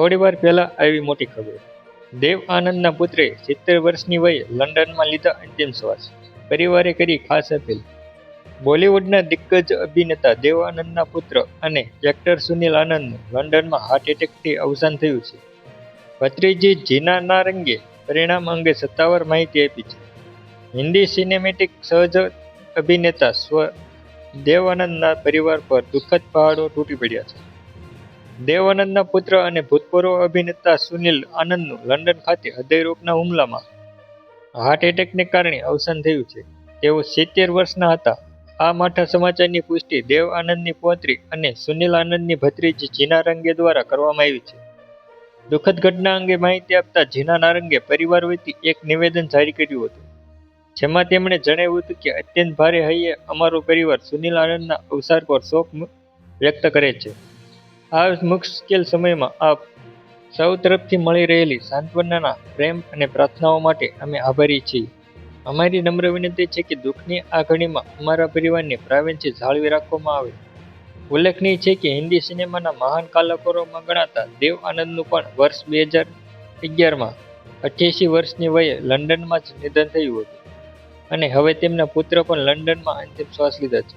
થોડીવાર પહેલા આવી મોટી ખબર. દેવ આનંદના પુત્રે 70 વર્ષની વયે લંડનમાં લીધા અંતિમ શ્વાસ. પરિવારે કરી ખાસ અપીલ. બોલિવૂડના દિગ્ગજ અભિનેતા દેવ આનંદના પુત્ર અને એક્ટર સુનિલ આનંદનું લંડનમાં હાર્ટ એટેકથી અવસાન થયું છે. ભત્રીજી જીના નારંગે પરિણામ અંગે સત્તાવાર માહિતી આપી છે. હિન્દી સિનેમેટિક સહજ અભિનેતા દેવ આનંદના પરિવાર પર દુઃખદ પહાડો તૂટી પડ્યા છે. દેવ આનંદના પુત્ર અને ભૂતપૂર્વ અભિનેતા સુનિલ આનંદનું લંડન ખાતે હૃદયરોગના હુમલામાં હાર્ટ એટેકને કારણે અવસાન થયું છે. તેઓ 70 વર્ષના હતા. આ માઠા સમાચારની પુષ્ટિ દેવ આનંદની પૌત્રી અને સુનિલ આનંદની ભત્રીજી જીના નારંગે દ્વારા કરવામાં આવી છે. દુઃખદ ઘટના અંગે માહિતી આપતા જીના નારંગે પરિવાર વતી એક નિવેદન જારી કર્યું હતું, જેમાં તેમણે જણાવ્યું હતું કે અત્યંત ભારે હૈયે અમારો પરિવાર સુનિલ આનંદના અવસાન પર શોક વ્યક્ત કરે છે. આ મુશ્કેલ સમયમાં આપ સૌ તરફથી મળી રહેલી સાંત્વનાના, પ્રેમ અને પ્રાર્થનાઓ માટે અમે આભારી છીએ. અમારી નમ્ર વિનંતી છે કે દુઃખની આ ઘડીમાં અમારા પરિવારની પ્રાવેણથી જાળવી રાખવામાં આવે. ઉલ્લેખનીય છે કે હિન્દી સિનેમાના મહાન કલાકારોમાં ગણાતા દેવ આનંદનું પણ વર્ષ 2011માં 88 વર્ષની વયે લંડનમાં જ નિધન થયું હતું અને હવે તેમના પુત્ર પણ લંડનમાં અંતિમ શ્વાસ લીધા છે.